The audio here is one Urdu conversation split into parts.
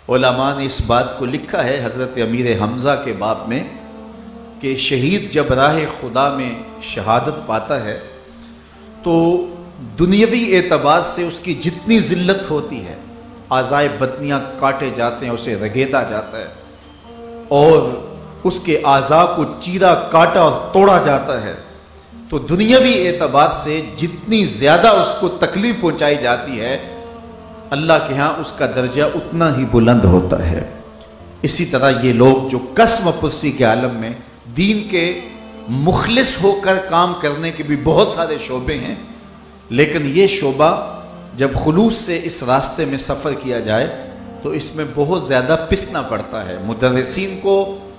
علماء نے اس بات کو لکھا ہے حضرت امیر حمزہ کے باب میں کہ شہید جب راہ خدا میں شہادت پاتا ہے تو دنیاوی اعتبار سے اس کی جتنی ذلت ہوتی ہے، اعضائے بدنیاں کاٹے جاتے ہیں، اسے رگیدا جاتا ہے اور اس کے اعضاء کو چیرا کاٹا اور توڑا جاتا ہے، تو دنیاوی اعتبار سے جتنی زیادہ اس کو تکلیف پہنچائی جاتی ہے اللہ کے ہاں اس کا درجہ اتنا ہی بلند ہوتا ہے۔ اسی طرح یہ لوگ جو قسم پرسی کے عالم میں دین کے مخلص ہو کر کام کرنے کے بھی بہت سارے شعبے ہیں، لیکن یہ شعبہ جب خلوص سے اس راستے میں سفر کیا جائے تو اس میں بہت زیادہ پسنا پڑتا ہے مدرسین کو،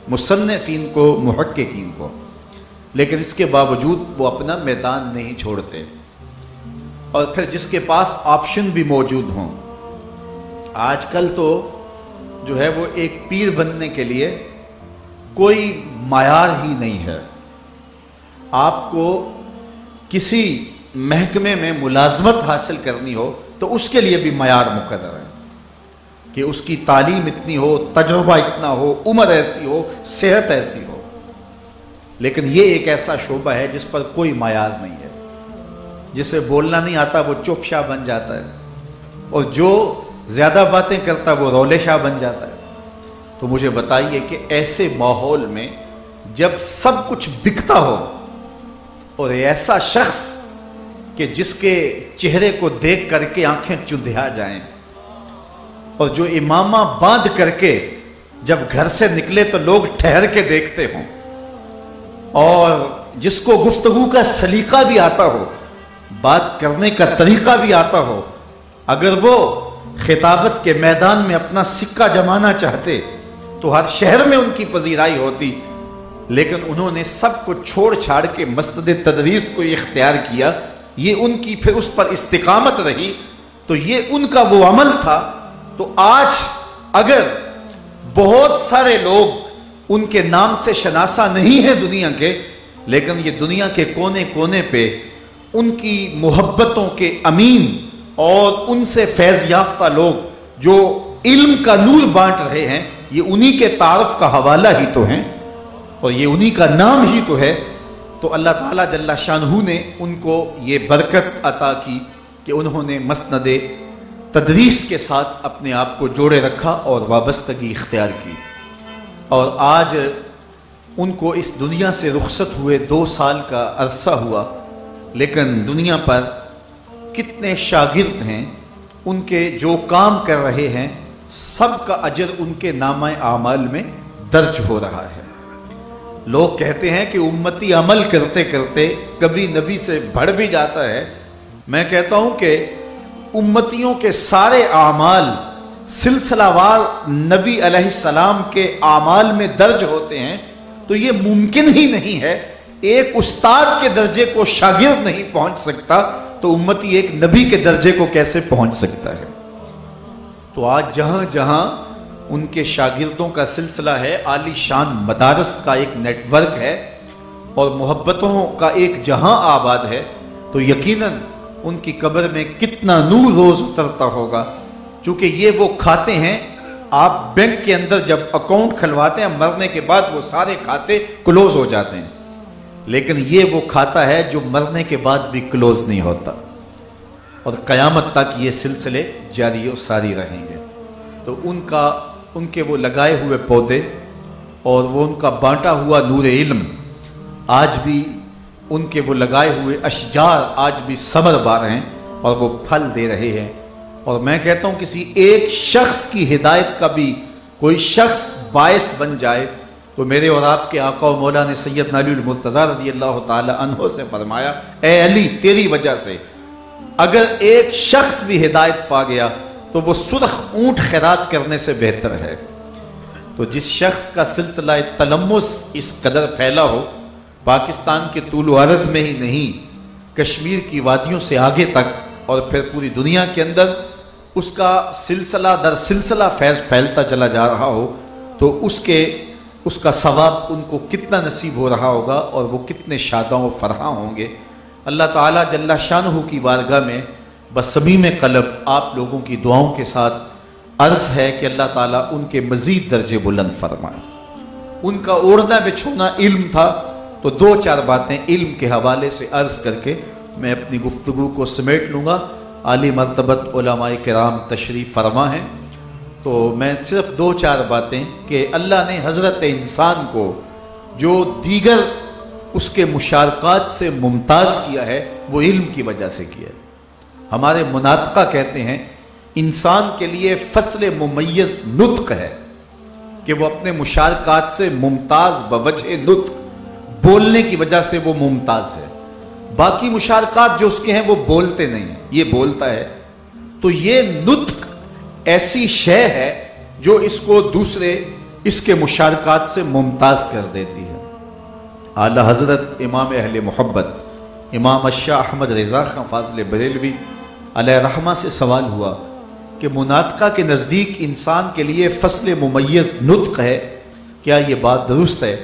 مصنفین کو، محققین کو، لیکن اس کے باوجود وہ اپنا میدان نہیں چھوڑتے۔ اور پھر جس کے پاس آپشن بھی موجود ہوں، آج کل تو جو ہے وہ ایک پیر بننے کے لیے کوئی معیار ہی نہیں ہے۔ آپ کو کسی محکمے میں ملازمت حاصل کرنی ہو تو اس کے لیے بھی معیار مقرر ہے کہ اس کی تعلیم اتنی ہو، تجربہ اتنا ہو، عمر ایسی ہو، صحت ایسی ہو، لیکن یہ ایک ایسا شعبہ ہے جس پر کوئی معیار نہیں ہے۔ جسے بولنا نہیں آتا وہ چپ شاہ بن جاتا ہے، اور جو زیادہ باتیں کرتا وہ رولے شاہ بن جاتا ہے۔ تو مجھے بتائیے کہ ایسے ماحول میں جب سب کچھ بکتا ہو اور ایسا شخص کہ جس کے چہرے کو دیکھ کر کے آنکھیں چندھیا جائیں، اور جو امامہ باندھ کر کے جب گھر سے نکلے تو لوگ ٹھہر کے دیکھتے ہوں، اور جس کو گفتگو کا سلیقہ بھی آتا ہو، بات کرنے کا طریقہ بھی آتا ہو، اگر وہ خطابت کے میدان میں اپنا سکہ جمانا چاہتے تو ہر شہر میں ان کی پذیرائی ہوتی، لیکن انہوں نے سب کو چھوڑ چھاڑ کے مسجد تدریس کو اختیار کیا۔ یہ ان کی پھر اس پر استقامت رہی، تو یہ ان کا وہ عمل تھا۔ تو آج اگر بہت سارے لوگ ان کے نام سے شناسہ نہیں ہیں دنیا کے، لیکن یہ دنیا کے کونے کونے پہ ان کی محبتوں کے امین اور ان سے فیض یافتہ لوگ جو علم کا نور بانٹ رہے ہیں، یہ انہی کے تعارف کا حوالہ ہی تو ہیں اور یہ انہی کا نام ہی تو ہے۔ تو اللہ تعالیٰ جل شانہ نے ان کو یہ برکت عطا کی کہ انہوں نے مسند تدریس کے ساتھ اپنے آپ کو جوڑے رکھا اور وابستگی اختیار کی، اور آج ان کو اس دنیا سے رخصت ہوئے 2 سال کا عرصہ ہوا، لیکن دنیا پر کتنے شاگرد ہیں، ان کے جو کام کر رہے ہیں سب کا اجر ان کے نامہ اعمال میں درج ہو رہا ہے۔ لوگ کہتے ہیں کہ امتی عمل کرتے کرتے کبھی نبی سے بڑھ بھی جاتا ہے۔ میں کہتا ہوں کہ امتیوں کے سارے اعمال سلسلہ وار نبی علیہ السلام کے اعمال میں درج ہوتے ہیں، تو یہ ممکن ہی نہیں ہے۔ ایک استاد کے درجے کو شاگرد نہیں پہنچ سکتا، تو امتی ایک نبی کے درجے کو کیسے پہنچ سکتا ہے؟ تو آج جہاں جہاں ان کے شاگردوں کا سلسلہ ہے، عالی شان مدارس کا ایک نیٹ ورک ہے اور محبتوں کا ایک جہاں آباد ہے، تو یقیناً ان کی قبر میں کتنا نور روز اترتا ہوگا، چونکہ یہ وہ کھاتے ہیں۔ آپ بینک کے اندر جب اکاؤنٹ کھلواتے ہیں، مرنے کے بعد وہ سارے کھاتے کلوز ہو جاتے ہیں، لیکن یہ وہ کھاتا ہے جو مرنے کے بعد بھی کلوز نہیں ہوتا، اور قیامت تک یہ سلسلے جاری و ساری رہیں گے۔ تو ان کے وہ لگائے ہوئے پودے اور وہ ان کا بانٹا ہوا نور علم، آج بھی ان کے وہ لگائے ہوئے اشجار آج بھی ثمر بار ہیں اور وہ پھل دے رہے ہیں۔ اور میں کہتا ہوں کسی ایک شخص کی ہدایت کا بھی کوئی شخص باعث بن جائے، تو میرے اور آپ کے آقا و مولا نے سیدنا علی المرتضیٰ رضی اللہ تعالی عنہ سے فرمایا، اے علی تیری وجہ سے اگر ایک شخص بھی ہدایت پا گیا تو وہ سرخ اونٹ خیرات کرنے سے بہتر ہے۔ تو جس شخص کا سلسلہ تلمس اس قدر پھیلا ہو، پاکستان کے طول و عرض میں ہی نہیں، کشمیر کی وادیوں سے آگے تک اور پھر پوری دنیا کے اندر اس کا سلسلہ در سلسلہ فیض پھیلتا چلا جا رہا ہو، تو اس کا ثواب ان کو کتنا نصیب ہو رہا ہوگا اور وہ کتنے شاداں و فرحاں ہوں گے۔ اللہ تعالیٰ جل شانہ کی بارگاہ میں بصمیم قلب آپ لوگوں کی دعاؤں کے ساتھ عرض ہے کہ اللہ تعالیٰ ان کے مزید درجے بلند فرمائے۔ ان کا اوڑھنا بچھونا علم تھا، تو 2-4 باتیں علم کے حوالے سے عرض کر کے میں اپنی گفتگو کو سمیٹ لوں گا۔ عالی مرتبت علماء کرام تشریف فرما ہیں، تو میں صرف 2-4 باتیں کہ اللہ نے حضرت انسان کو جو دیگر اس کے مشارکات سے ممتاز کیا ہے وہ علم کی وجہ سے کیا ہے۔ ہمارے مناطقہ کہتے ہیں انسان کے لیے فصل ممیز نطق ہے کہ وہ اپنے مشارکات سے ممتاز بوجہ نطق، بولنے کی وجہ سے وہ ممتاز ہے۔ باقی مشارکات جو اس کے ہیں وہ بولتے نہیں ہیں، یہ بولتا ہے۔ تو یہ نطق ایسی شے ہے جو اس کو دوسرے اس کے مشارکات سے ممتاز کر دیتی ہے۔ اعلی حضرت امام اہل محبت امام الشاہ احمد رضا خان فاضل بریلوی علیہ رحمہ سے سوال ہوا کہ مناطقہ کے نزدیک انسان کے لیے فصل ممیز نطق ہے، کیا یہ بات درست ہے؟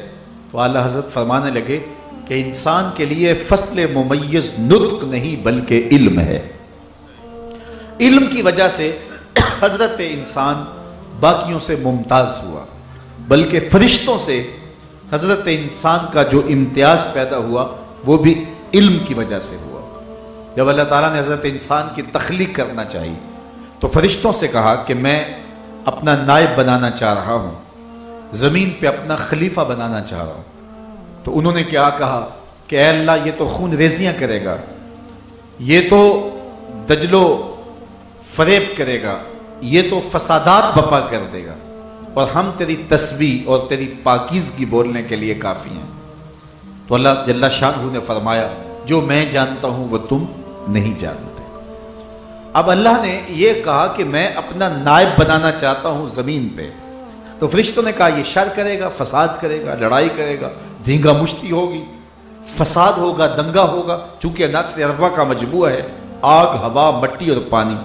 تو اعلی حضرت فرمانے لگے کہ انسان کے لیے فصل ممیز نطق نہیں بلکہ علم ہے۔ علم کی وجہ سے حضرت انسان باقیوں سے ممتاز ہوا، بلکہ فرشتوں سے حضرت انسان کا جو امتیاز پیدا ہوا وہ بھی علم کی وجہ سے ہوا۔ جب اللہ تعالیٰ نے حضرت انسان کی تخلیق کرنا چاہی تو فرشتوں سے کہا کہ میں اپنا نائب بنانا چاہ رہا ہوں، زمین پہ اپنا خلیفہ بنانا چاہ رہا ہوں۔ تو انہوں نے کیا کہا کہ اے اللہ یہ تو خون ریزیاں کرے گا، یہ تو دجل و فریب کرے گا، یہ تو فسادات بپا کر دے گا، اور ہم تیری تسبیح اور تیری پاکیزگی بولنے کے لیے کافی ہیں۔ تو اللہ جل شانہ نے فرمایا جو میں جانتا ہوں وہ تم نہیں جانتے۔ اب اللہ نے یہ کہا کہ میں اپنا نائب بنانا چاہتا ہوں زمین پہ، تو فرشتوں نے کہا یہ شر کرے گا، فساد کرے گا، لڑائی کرے گا، دھینگا مشتی ہوگی، فساد ہوگا، دنگا ہوگا، چونکہ عناصر اربعہ کا مجموعہ ہے، آگ، ہوا، مٹی اور پانی،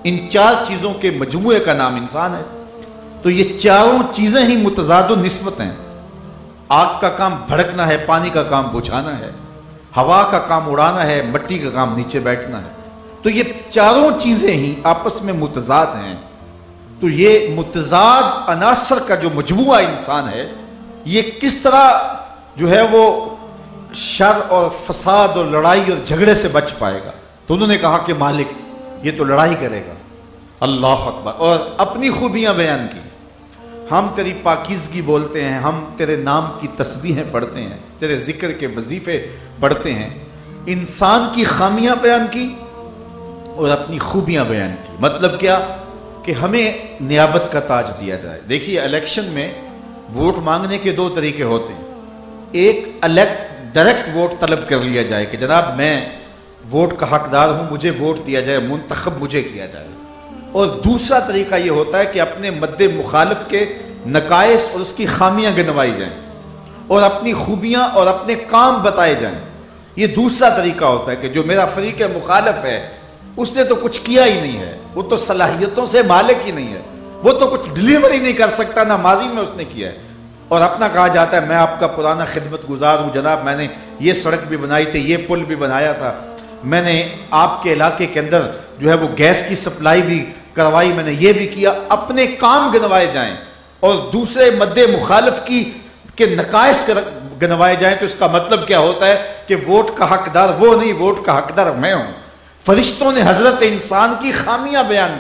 ان 4 چیزوں کے مجموعے کا نام انسان ہے۔ تو یہ چاروں چیزیں ہی متضاد و نسبت ہیں۔ آگ کا کام بھڑکنا ہے، پانی کا کام بجھانا ہے، ہوا کا کام اڑانا ہے، مٹی کا کام نیچے بیٹھنا ہے۔ تو یہ چاروں چیزیں ہی آپس میں متضاد ہیں۔ تو یہ متضاد عناصر کا جو مجموعہ انسان ہے، یہ کس طرح جو ہے وہ شر اور فساد اور لڑائی اور جھگڑے سے بچ پائے گا؟ تو انہوں نے کہا کہ مالک یہ تو لڑائی کرے گا۔ اللہ اکبر، اور اپنی خوبیاں بیان کی، ہم تیری پاکیزگی بولتے ہیں، ہم تیرے نام کی تسبیحیں پڑھتے ہیں، تیرے ذکر کے وظیفے پڑھتے ہیں۔ انسان کی خامیاں بیان کی اور اپنی خوبیاں بیان کی۔ مطلب کیا؟ کہ ہمیں نیابت کا تاج دیا جائے۔ دیکھیے الیکشن میں ووٹ مانگنے کے 2 طریقے ہوتے ہیں۔ ایک ڈائریکٹ ووٹ طلب کر لیا جائے کہ جناب میں ووٹ کا حقدار ہوں، مجھے ووٹ دیا جائے، منتخب مجھے کیا جائے۔ اور دوسرا طریقہ یہ ہوتا ہے کہ اپنے مد مخالف کے نقائص اور اس کی خامیاں گنوائی جائیں اور اپنی خوبیاں اور اپنے کام بتائے جائیں۔ یہ دوسرا طریقہ ہوتا ہے کہ جو میرا فریق مخالف ہے اس نے تو کچھ کیا ہی نہیں ہے، وہ تو صلاحیتوں سے مالک ہی نہیں ہے، وہ تو کچھ ڈلیوری نہیں کر سکتا، نہ ماضی میں اس نے کیا ہے، اور اپنا کہا جاتا ہے میں آپ کا پرانا خدمت گزار ہوں جناب، میں نے یہ سڑک بھی بنائی تھی، یہ پل بھی بنایا تھا، میں نے آپ کے علاقے کے اندر جو ہے وہ گیس کی سپلائی بھی کروائی، میں نے یہ بھی کیا۔ اپنے کام گنوائے جائیں اور دوسرے مد مخالف کے نقائص گنوائے جائیں، تو اس کا مطلب کیا ہوتا ہے کہ ووٹ کا حقدار وہ نہیں، ووٹ کا حقدار میں ہوں۔ فرشتوں نے حضرت انسان کی خامیاں بیان